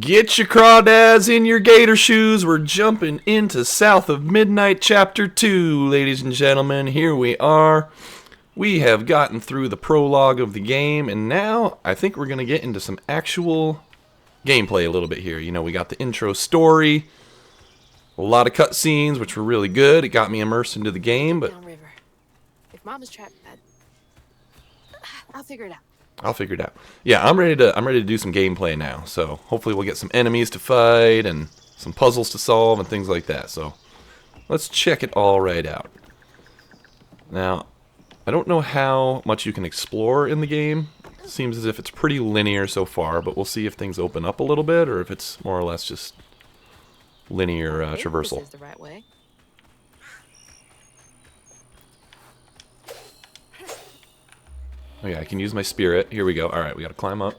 Get your crawdads in your gator shoes. We're jumping into South of Midnight Chapter 2, ladies and gentlemen. Here we are. We have gotten through the prologue of the game, and now I think we're going to get into some actual gameplay a little bit here. You know, we got the intro story, a lot of cutscenes, which were really good. It got me immersed into the game, but Downriver. If Mom is trapped, I'll figure it out. I'll figure it out. Yeah, I'm ready to do some gameplay now. So hopefully we'll get some enemies to fight and some puzzles to solve and things like that. So let's check it all right out. Now, I don't know how much you can explore in the game. Seems as if it's pretty linear so far, but we'll see if things open up a little bit or if it's more or less just linear traversal. This is the right way. Oh yeah, I can use my spirit. Here we go. Alright, we gotta climb up.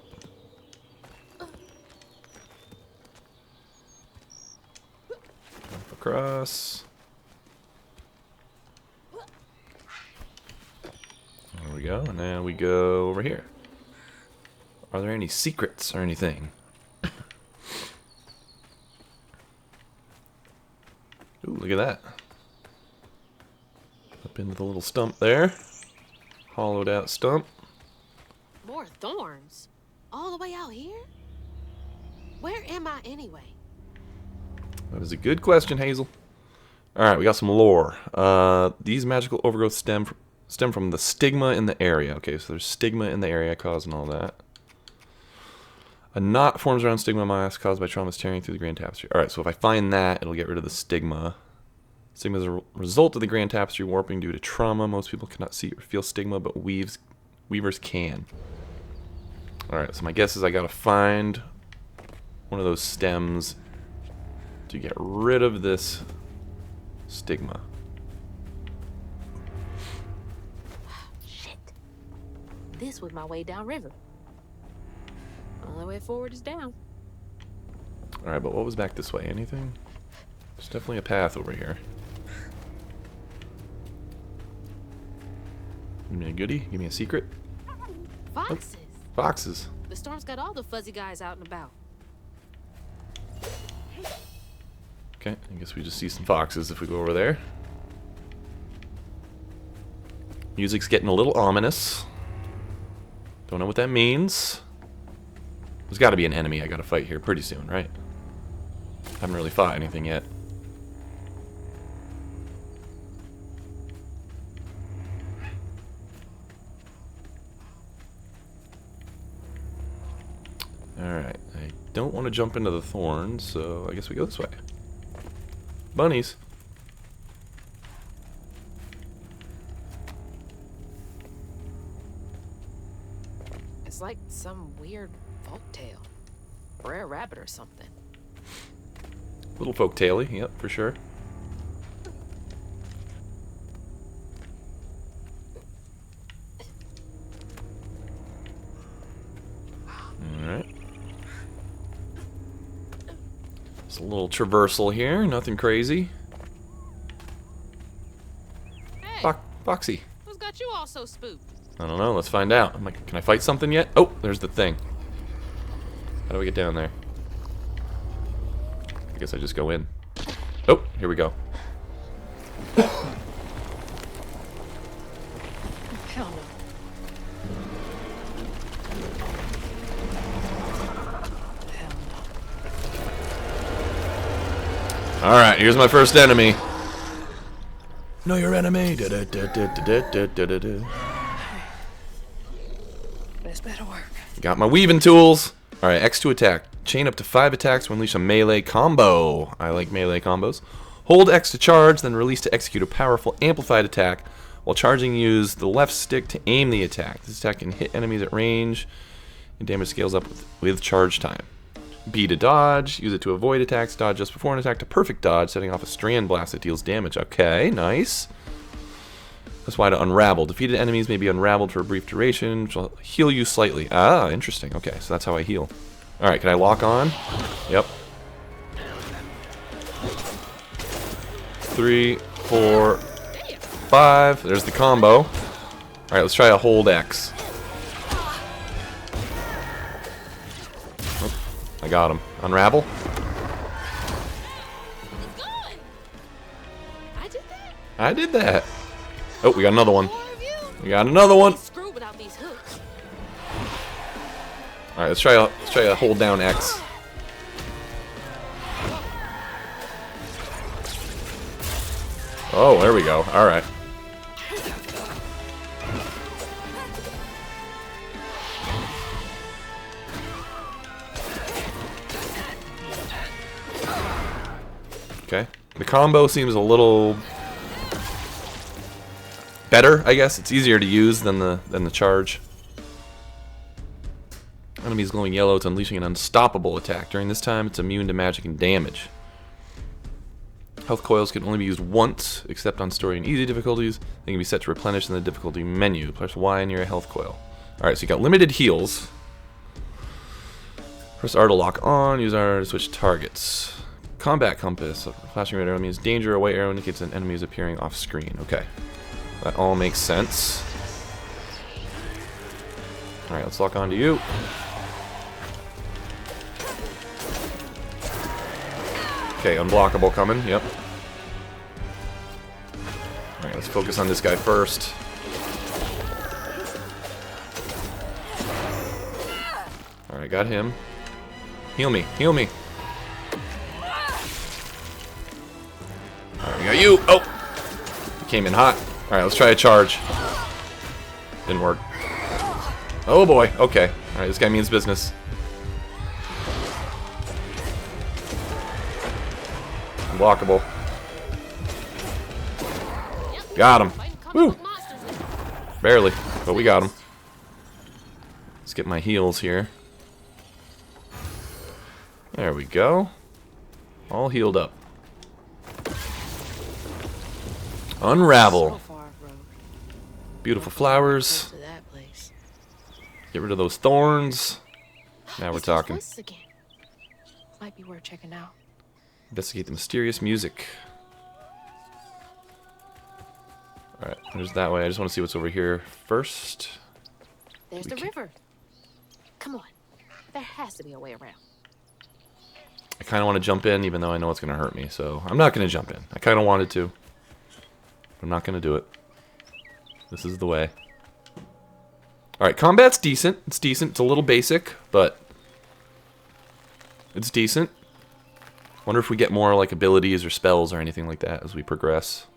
Jump across. There we go. And now we go over here. Are there any secrets or anything? Ooh, look at that. Up into the little stump there. Hollowed out stump. More thorns? All the way out here? Where am I anyway? That is a good question, Hazel. Alright, we got some lore. These magical overgrowths stem from the stigma in the area. Okay, so there's stigma in the area causing all that. A knot forms around stigma mass caused by traumas tearing through the grand tapestry. Alright, so if I find that, it'll get rid of the stigma. Stigma is a result of the grand tapestry warping due to trauma. Most people cannot see or feel stigma, but weavers can. Alright, so my guess is I gotta find one of those stems to get rid of this stigma. Shit. This was my way downriver. Only way forward is down. Alright, but what was back this way? Anything? There's definitely a path over here. Give me a goodie. Give me a secret. Foxes. Oh, foxes. The storm's got all the fuzzy guys out and about. Okay, I guess we just see some foxes if we go over there. Music's getting a little ominous. Don't know what that means. There's got to be an enemy I got to fight here pretty soon, right? Haven't really fought anything yet. Alright, I don't want to jump into the thorns, so I guess we go this way. Bunnies. It's like some weird folktale. Rare rabbit or something. Little folktale-y, yep, for sure. Alright. It's a little traversal here, nothing crazy. Hey, Foxy. who's got you all so spooked? I don't know, let's find out. I'm like, can I fight something yet? Oh, there's the thing. How do we get down there? I guess I just go in. Oh, here we go. Hell no. Hell no. Alright, here's my first enemy. Know your enemy. Da, da, da, da, da, da, da, da, da. This better work. Got my weaving tools. Alright, X to attack. Chain up to 5 attacks to unleash a melee combo. I like melee combos. Hold X to charge, then release to execute a powerful amplified attack. While charging, use the left stick to aim the attack. This attack can hit enemies at range, and damage scales up with charge time. B to dodge. Use it to avoid attacks. Dodge just before an attack to perfect dodge, setting off a strand blast that deals damage. Okay, nice. That's why to unravel. Defeated enemies may be unraveled for a brief duration, which will heal you slightly. Ah, interesting. Okay, so that's how I heal. Alright, can I lock on? Yep. 3, 4, 5. There's the combo. Alright, let's try a hold X. I got him. Unravel. It's gone. I did that. I did that. Oh, we got another one. More of you. We got another one. Screw without these hooks. All right, let's try to hold down X. Oh, there we go. All right. Okay. The combo seems a little better, I guess. It's easier to use than the charge. Enemy is glowing yellow. It's unleashing an unstoppable attack. During this time, it's immune to magic and damage. Health coils can only be used once, except on story and easy difficulties. They can be set to replenish in the difficulty menu. Press Y near a health coil. Alright, so you got limited heals. Press R to lock on. Use R to switch targets. Combat compass. Flashing red arrow means danger. A white arrow indicates an enemy is appearing off screen. Okay. That all makes sense. Alright, let's lock on to you. Okay, unblockable coming, yep. Alright, let's focus on this guy first. Alright, got him. Heal me, heal me. Alright, we got you! Oh! He came in hot. Alright, let's try a charge. Didn't work. Oh boy, okay. Alright, this guy means business. Unblockable. Got him. Woo! Barely, but we got him. Let's get my heals here. There we go. All healed up. Unravel. Beautiful flowers. Get rid of those thorns. Now we're talking. Might be worth checking out. Investigate the mysterious music. Alright, there's that way. I just want to see what's over here first. There's the river. Come on. There has to be a way around. I kind of want to jump in, even though I know it's going to hurt me. So I'm not going to jump in. I kind of wanted to. I'm not going to do it. This is the way. Alright, combat's decent. It's decent. It's a little basic, but it's decent. Wonder if we get more like abilities or spells or anything like that as we progress.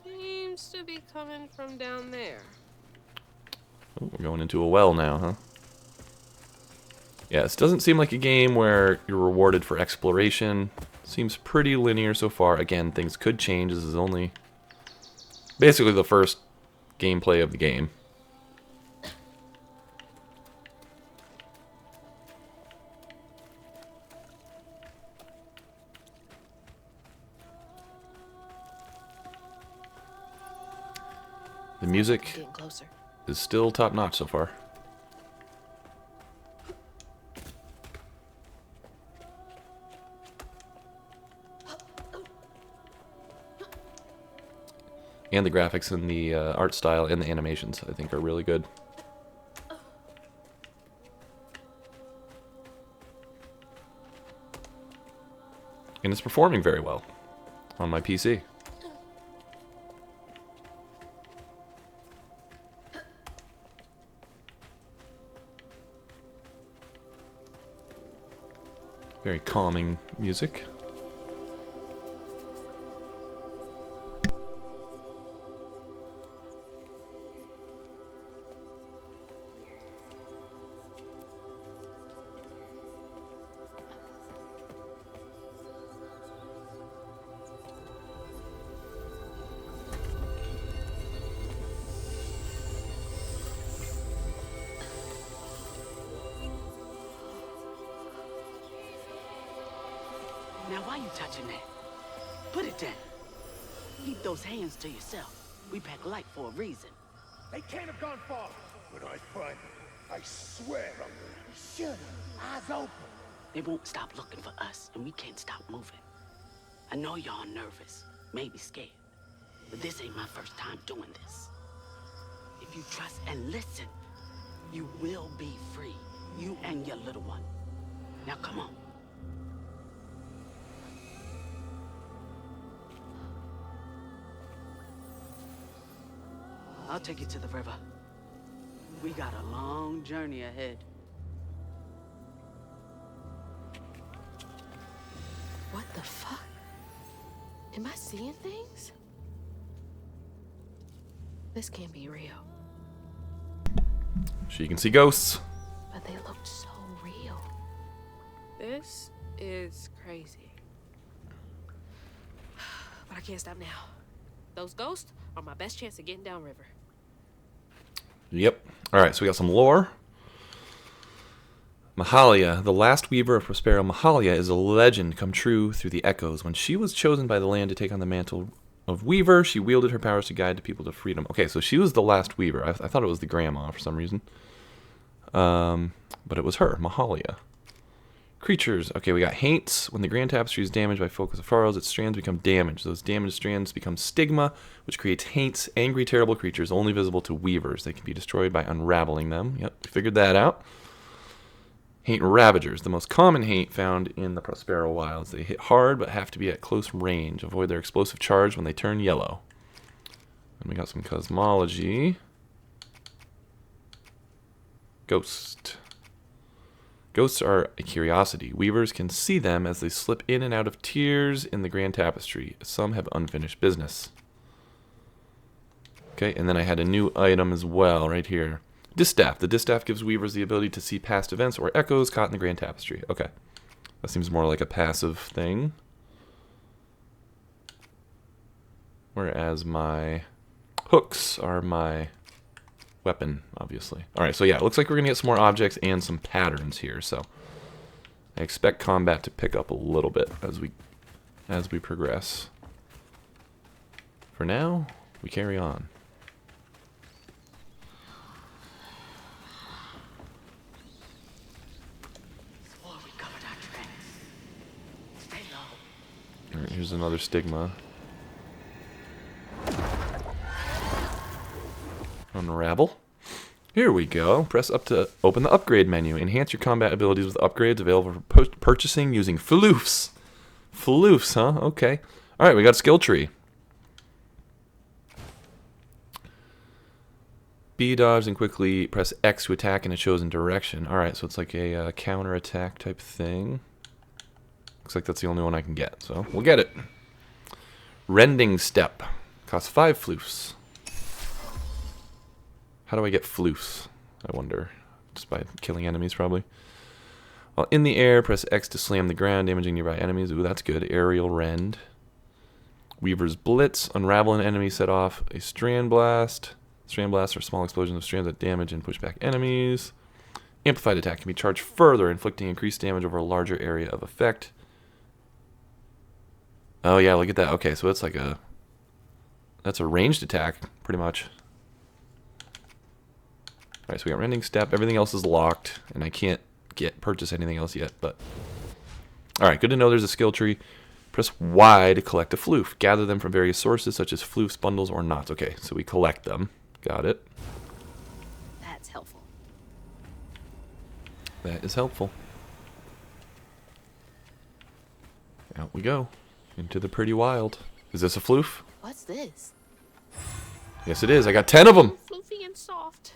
Seems to be coming from down there. Oh, we're going into a well now, huh? Yeah, this doesn't seem like a game where you're rewarded for exploration. Seems pretty linear so far. Again, things could change. This is only basically the first gameplay of the game. The music is still top-notch so far. And the graphics and the art style and the animations, I think, are really good. And it's performing very well on my PC. Very calming music. Now why you touching that? Put it down. Keep those hands to yourself. We pack light for a reason. They can't have gone far. When I find them, I swear I'm gonna shoot them. Eyes open. They won't stop looking for us, and we can't stop moving. I know y'all nervous, maybe scared, but this ain't my first time doing this. If you trust and listen, you will be free. You and your little one. Now come on. I'll take you to the river. We got a long journey ahead. What the fuck? Am I seeing things? This can't be real. She can see ghosts. But they looked so real. This is crazy. But I can't stop now. Those ghosts are my best chance of getting downriver. Yep. Alright, so we got some lore. Mahalia, the last weaver of Prospero. Mahalia is a legend come true through the echoes. When she was chosen by the land to take on the mantle of weaver, she wielded her powers to guide the people to freedom. Okay, so she was the last weaver. I thought it was the grandma for some reason. But it was her, Mahalia. Creatures. Okay, we got haints. When the grand tapestry is damaged by focus of furrows, its strands become damaged. Those damaged strands become stigma, which creates haints, angry, terrible creatures, only visible to weavers. They can be destroyed by unraveling them. Yep, we figured that out. Haint ravagers. The most common haint found in the Prospero wilds. They hit hard, but have to be at close range. Avoid their explosive charge when they turn yellow. And we got some cosmology. Ghost. Ghosts are a curiosity. Weavers can see them as they slip in and out of tiers in the grand tapestry. Some have unfinished business. Okay, and then I had a new item as well right here. Distaff. The distaff gives weavers the ability to see past events or echoes caught in the grand tapestry. Okay. That seems more like a passive thing. Whereas my hooks are my weapon, obviously. Alright, so yeah, it looks like we're going to get some more objects and some patterns here, so I expect combat to pick up a little bit as we progress. For now, we carry on. Swore we covered our tracks. Stay low. Alright, here's another stigma. Unravel. Here we go. Press up to open the upgrade menu. Enhance your combat abilities with upgrades available for purchasing using floofs. Floofs, huh? Okay. Alright, we got a skill tree. B dodge and quickly press X to attack in a chosen direction. Alright, so it's like a counter attack type thing. Looks like that's the only one I can get, so we'll get it. Rending step. Costs 5 floofs. How do I get floofs? I wonder. Just by killing enemies, probably. While in the air, press X to slam the ground, damaging nearby enemies. Ooh, that's good. Aerial rend. Weaver's blitz. Unravel an enemy, set off a strand blast. Strand blasts are small explosions of strands that damage and push back enemies. Amplified attack can be charged further, inflicting increased damage over a larger area of effect. Oh yeah, look at that. Okay, so it's like that's a ranged attack, pretty much. Alright, so we got rending step. Everything else is locked, and I can't purchase anything else yet, but alright, good to know there's a skill tree. Press Y to collect a floof. Gather them from various sources, such as floofs, bundles, or knots. Okay, so we collect them. Got it. That's helpful. That is helpful. Out we go. Into the pretty wild. Is this a floof? What's this? Yes, it is. I got 10 of them. Floofy and soft.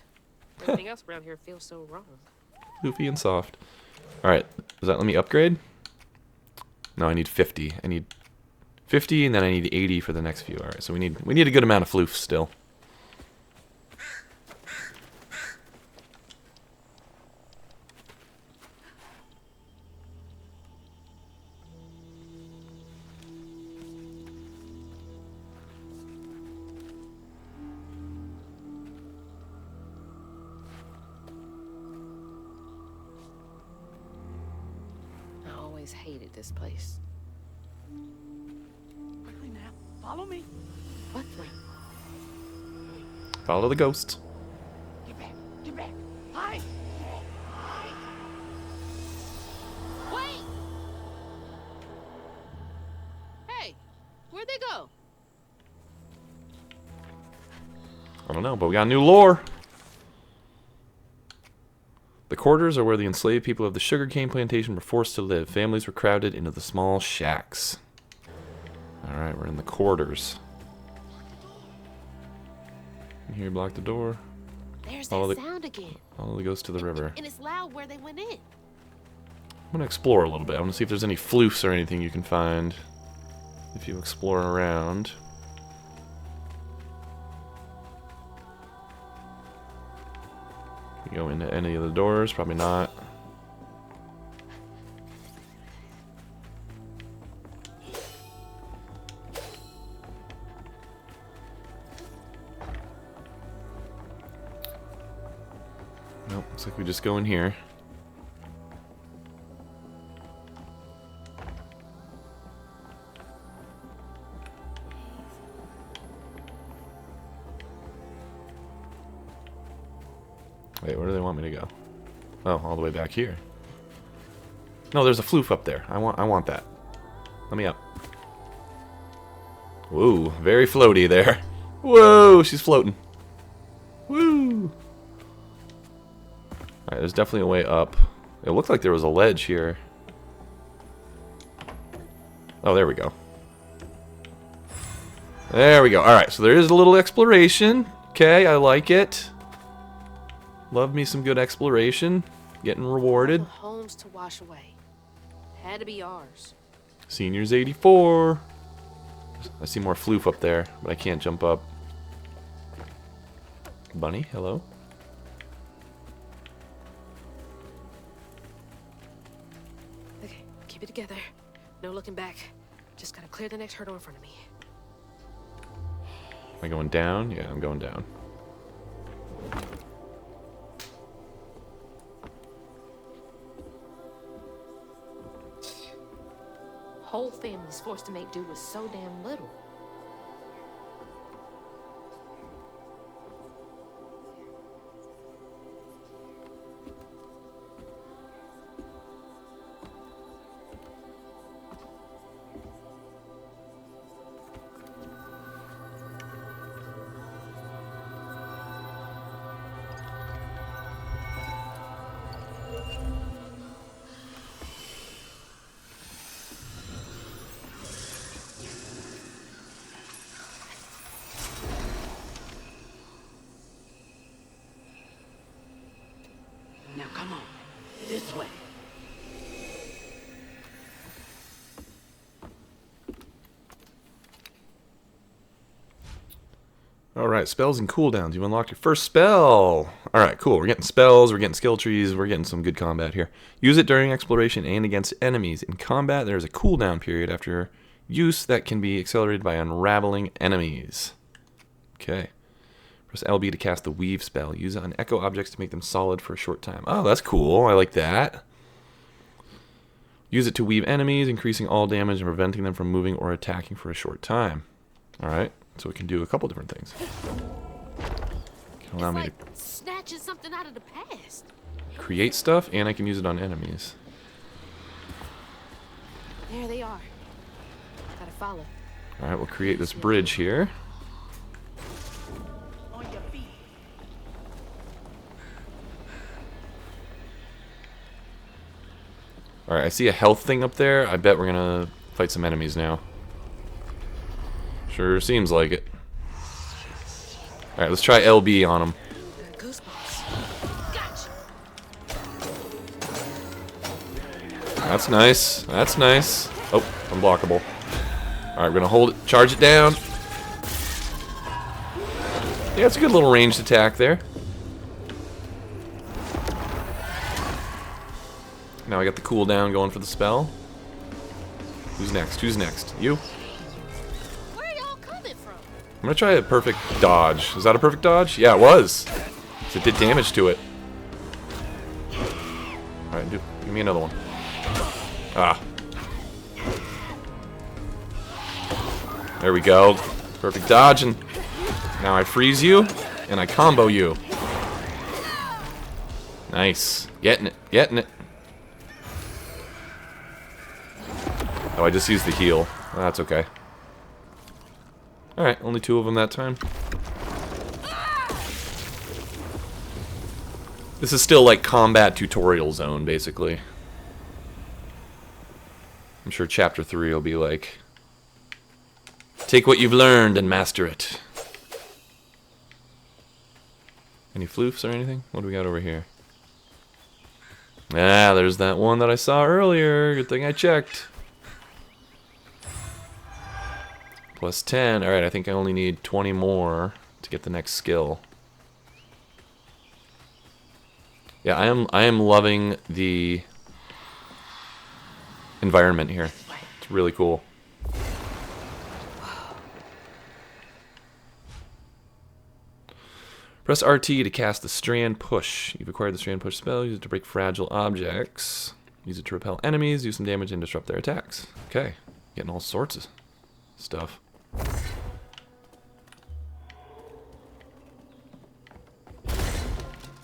Everything else around here feels so wrong. Floofy and soft. Alright, does that let me upgrade? No, I need 50. I need 50, and then I need 80 for the next few. Alright, so we need a good amount of floofs still. Hated this place. Quickly now. Follow me. What? Follow the ghosts. Get back. Get back. Hide. Wait! Hey, where'd they go? I don't know, but we got new lore. The quarters are where the enslaved people of the sugarcane plantation were forced to live. Families were crowded into the small shacks. Alright, we're in the quarters. Here, block the door. There's Follow that the- sound again. All goes to the river. And it's loud where they went in. I'm gonna explore a little bit. I want to see if there's any floofs or anything you can find if you explore around. Can you go into any of the doors? Probably not. Nope, looks like we just go in here. Wait, where do they want me to go? Oh, all the way back here. No, there's a floof up there. I want that. Let me up. Whoa, very floaty there. Whoa, she's floating. Woo! Alright, there's definitely a way up. It looked like there was a ledge here. Oh, there we go. There we go. Alright, so there is a little exploration. Okay, I like it. Love me some good exploration. Getting rewarded. All the homes to wash away. Had to be ours. Seniors 84. I see more floof up there, but I can't jump up. Bunny, hello. Okay, keep it together. No looking back. Just gotta clear the next hurdle in front of me. Am I going down? Yeah, I'm going down. Whole family's forced to make do with so damn little. Now come on, this way. Alright, spells and cooldowns. You unlocked your first spell. Alright, cool. We're getting spells, we're getting skill trees, we're getting some good combat here. Use it during exploration and against enemies. In combat, there is a cooldown period after use that can be accelerated by unraveling enemies. Okay. Press LB to cast the Weave spell. Use it on echo objects to make them solid for a short time. Oh, that's cool. I like that. Use it to weave enemies, increasing all damage and preventing them from moving or attacking for a short time. Alright, so it can do a couple different things. Can allow me It's like snatching something out of the past. to create stuff, and I can use it on enemies. There they are. Gotta follow. Alright, we'll create this bridge here. On your feet. Alright, I see a health thing up there. I bet we're gonna fight some enemies now. Sure seems like it. Alright, let's try LB on them. Got goosebumps. Gotcha. That's nice. That's nice. Oh, unblockable. Alright, we're gonna hold it, charge it down. Yeah, it's a good little ranged attack there. Now I got the cooldown going for the spell. Who's next? Who's next? You? Where are y'all coming from? I'm gonna try a perfect dodge. Is that a perfect dodge? Yeah, it was. So it did damage to it. Alright, give me another one. Ah. There we go. Perfect dodge, and now I freeze you, and I combo you. Nice. Getting it. Getting it. Oh, I just used the heal. Well, that's okay. Alright, only 2 of them that time. This is still like combat tutorial zone, basically. I'm sure chapter 3 will be like, take what you've learned and master it. Any floofs or anything? What do we got over here? Ah, there's that one that I saw earlier. Good thing I checked. Plus 10. Alright, I think I only need 20 more to get the next skill. Yeah, I am loving the environment here. It's really cool. Press RT to cast the Strand Push. You've acquired the Strand Push spell. Use it to break fragile objects. Use it to repel enemies. Do some damage and disrupt their attacks. Okay. Getting all sorts of stuff.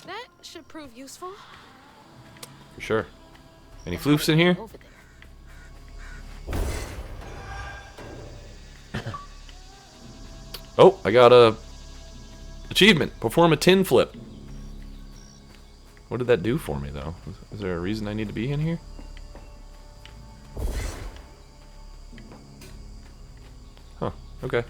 That should prove useful. For sure. Any floofs in here? Over there. Oh, I got a achievement. Perform a tin flip. What did that do for me, though? Is there a reason I need to be in here? Huh. Okay.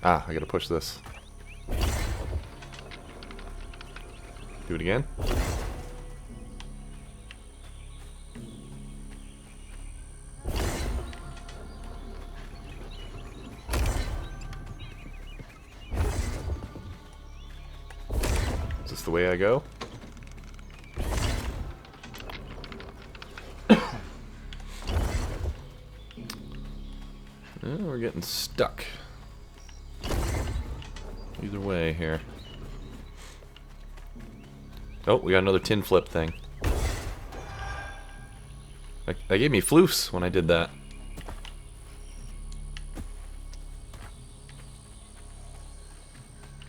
Ah, I gotta push this. Do it again. Is this the way I go? We're getting stuck. Either way here. Oh, we got another tin flip thing. That gave me floofs when I did that.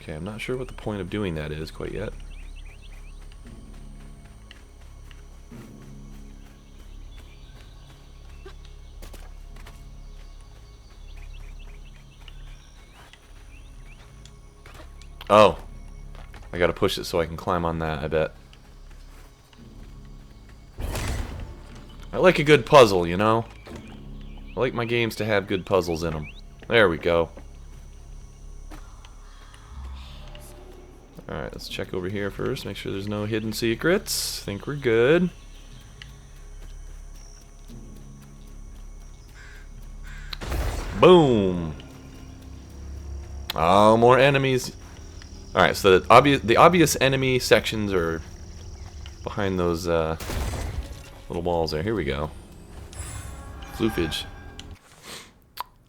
Okay, I'm not sure what the point of doing that is quite yet. Oh. I gotta push it so I can climb on that, I bet. I like a good puzzle, you know? I like my games to have good puzzles in them. There we go. Alright, let's check over here first. Make sure there's no hidden secrets. Think we're good. Boom! Oh, more enemies. Alright, so the obvious enemy sections are behind those little walls there. Here we go. Floofage.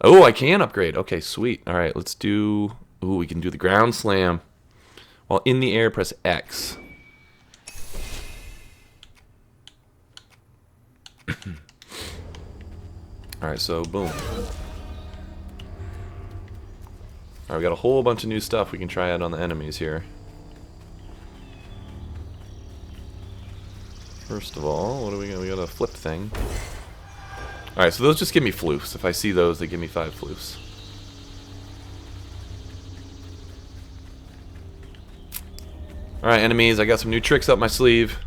Oh, I can upgrade. Okay, sweet. Alright, let's do... Ooh, we can do the ground slam. While in the air, press X. Alright, so boom. Alright, we got a whole bunch of new stuff we can try out on the enemies here. First of all, what do we got? We got a flip thing. Alright, so those just give me floofs. If I see those, they give me 5 floofs. Alright, enemies, I got some new tricks up my sleeve.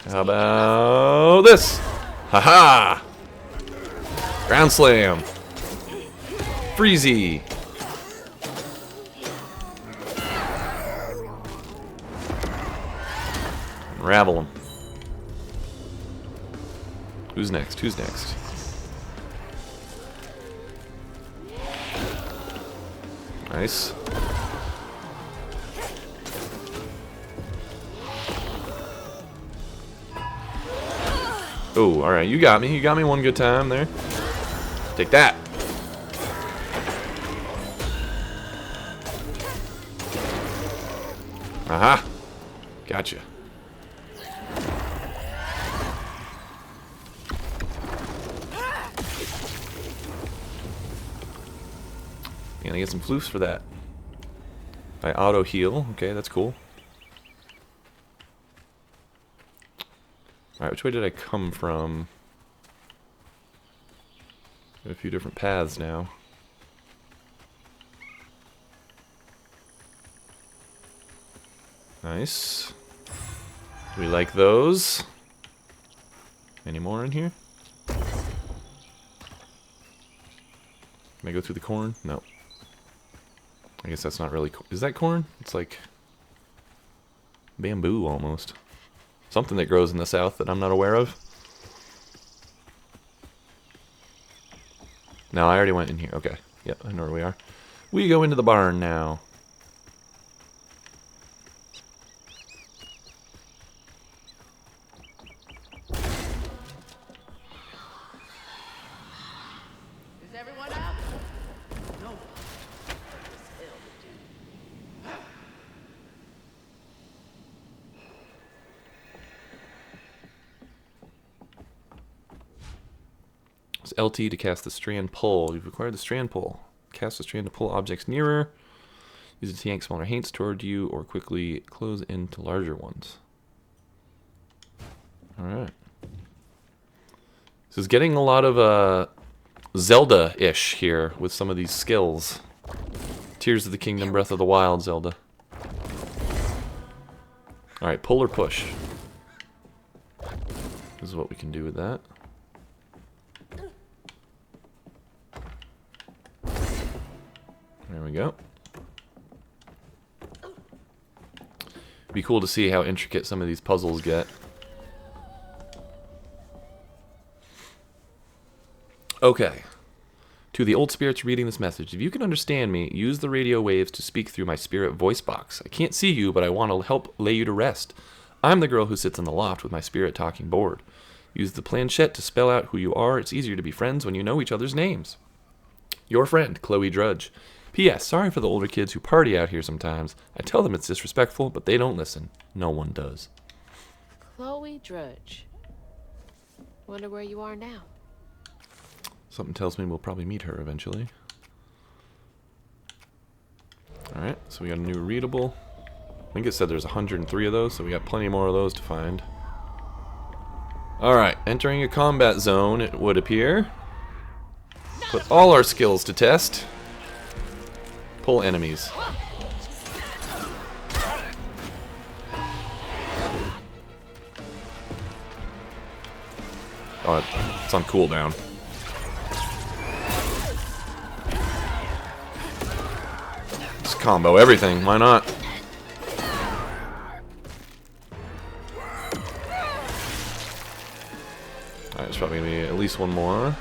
How about this? Haha! Ground slam! Freezy! Unravel them. Who's next? Who's next? Nice. Oh, alright, you got me. You got me one good time there. Take that. Aha! Gotcha. And I get some floofs for that. I auto heal. Okay, that's cool. Alright, which way did I come from? A few different paths now. Nice. We like those. Any more in here? Can I go through the corn? No. I guess that's not really... Is that corn? It's like bamboo almost. Something that grows in the south that I'm not aware of. No, I already went in here. Okay. Yep, I know where we are. We go into the barn now. Is everyone out? No. It's LT to cast the strand pull. You've acquired the strand pull. Cast the strand to pull objects nearer. Use it to yank smaller haints toward you or quickly close into larger ones. Alright. This is getting a lot of Zelda-ish here with some of these skills. Tears of the Kingdom, Breath of the Wild Zelda. Alright, pull or push. This is what we can do with that. There we go. Be cool to see how intricate some of these puzzles get. Okay. To the old spirits reading this message, if you can understand me, use the radio waves to speak through my spirit voice box. I can't see you, but I want to help lay you to rest. I'm the girl who sits in the loft with my spirit talking board. Use the planchette to spell out who you are. It's easier to be friends when you know each other's names. Your friend, Chloe Drudge. P.S. Sorry for the older kids who party out here sometimes. I tell them it's disrespectful, but they don't listen. No one does. Chloe Drudge. Wonder where you are now. Something tells me we'll probably meet her eventually. Alright, so we got a new readable. I think it said there's 103 of those, so we got plenty more of those to find. Alright, entering a combat zone, it would appear. Put all our skills to test. Pull enemies. Oh, it's on cooldown. Just combo everything, why not? Alright, there's probably gonna be at least one more.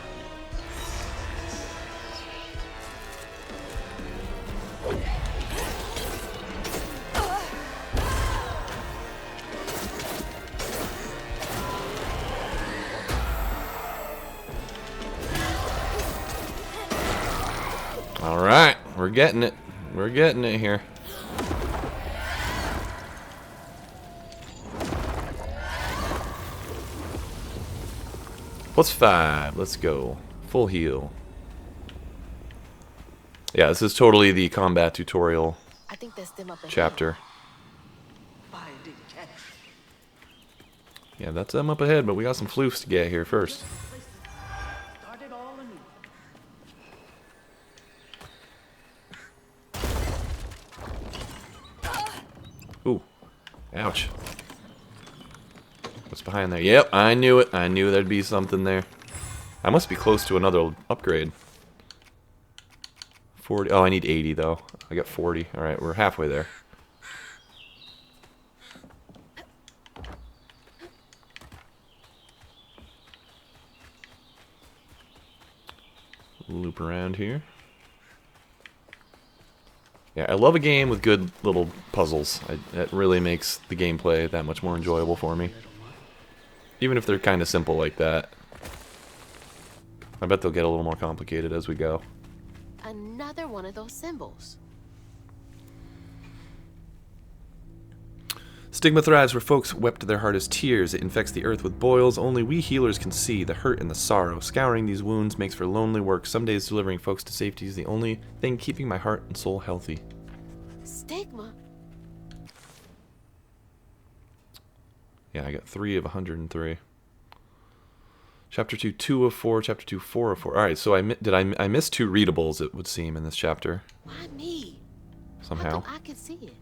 Alright, we're getting it. We're getting it here. +5. Let's go. Full heal. Yeah, this is totally the combat tutorial I think that's them up ahead. chapter. Fire didn't catch. Yeah, that's them up ahead, but we got some floofs to get here first. Started all anew. Ooh. Ouch. What's behind there? Yep, I knew it. I knew there'd be something there. I must be close to another upgrade. 40. Oh, I need 80, though. I got 40. Alright, we're halfway there. Loop around here. Yeah, I love a game with good little puzzles. It really makes the gameplay that much more enjoyable for me. Even if they're kind of simple like that. I bet they'll get a little more complicated as we go. Another one of those symbols. Stigma thrives where folks wept their hardest tears. It infects the earth with boils. Only we healers can see the hurt and the sorrow. Scouring these wounds makes for lonely work. Some days delivering folks to safety is the only thing keeping my heart and soul healthy. Stigma? Yeah, I got 3 of 103. Chapter 2, 2 of 4. Chapter 2, 4 of 4. All right, so I missed 2 readables, it would seem, in this chapter. Why me? Somehow. How come I could see it?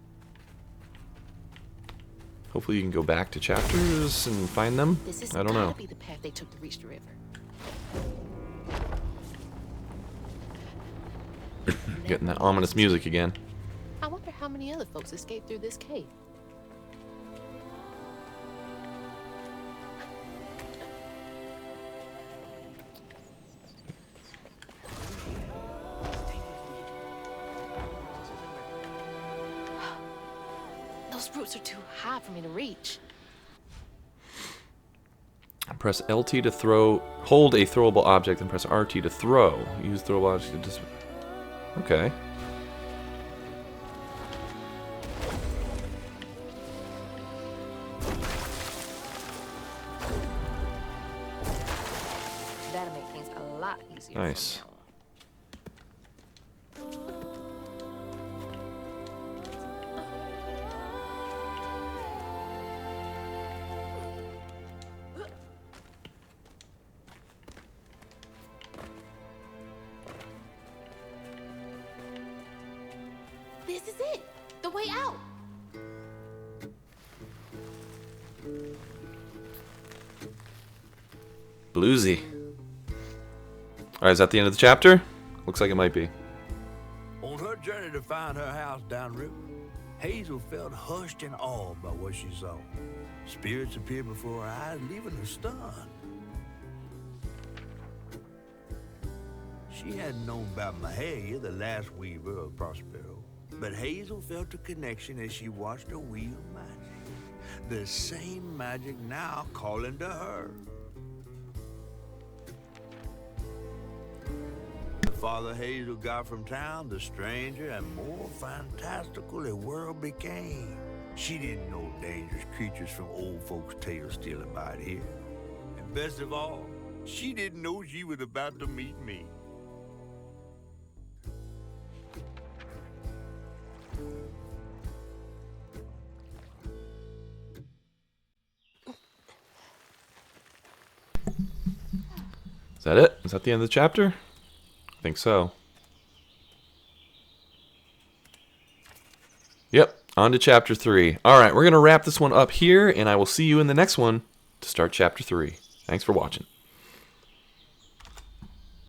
Hopefully you can go back to chapters and find them. This is I don't know. Be the path they took to reach the river. Getting that ominous music again. I wonder how many other folks escaped through this cave. Those roots are too high for me to reach. Press LT to throw. Hold a throwable object and press RT to throw. Use throwable object to dis. Okay. That'll make things a lot easier. Nice. This is it. The way out. Bluesy. Alright, is that the end of the chapter? Looks like it might be. On her journey to find her house downriver, Hazel felt hushed and awed by what she saw. Spirits appeared before her eyes, leaving her stunned. She hadn't known about Mahalia, the last weaver of Prospero, but Hazel felt a connection as she watched her wheel magic. The same magic now calling to her. The farther Hazel got from town, the stranger and more fantastical the world became. She didn't know dangerous creatures from old folks' tales still abide here. And best of all, she didn't know she was about to meet me. Is that it? Is that the end of the chapter? I think so. Yep, on to chapter 3. Alright, we're going to wrap this one up here, and I will see you in the next one to start chapter 3. Thanks for watching.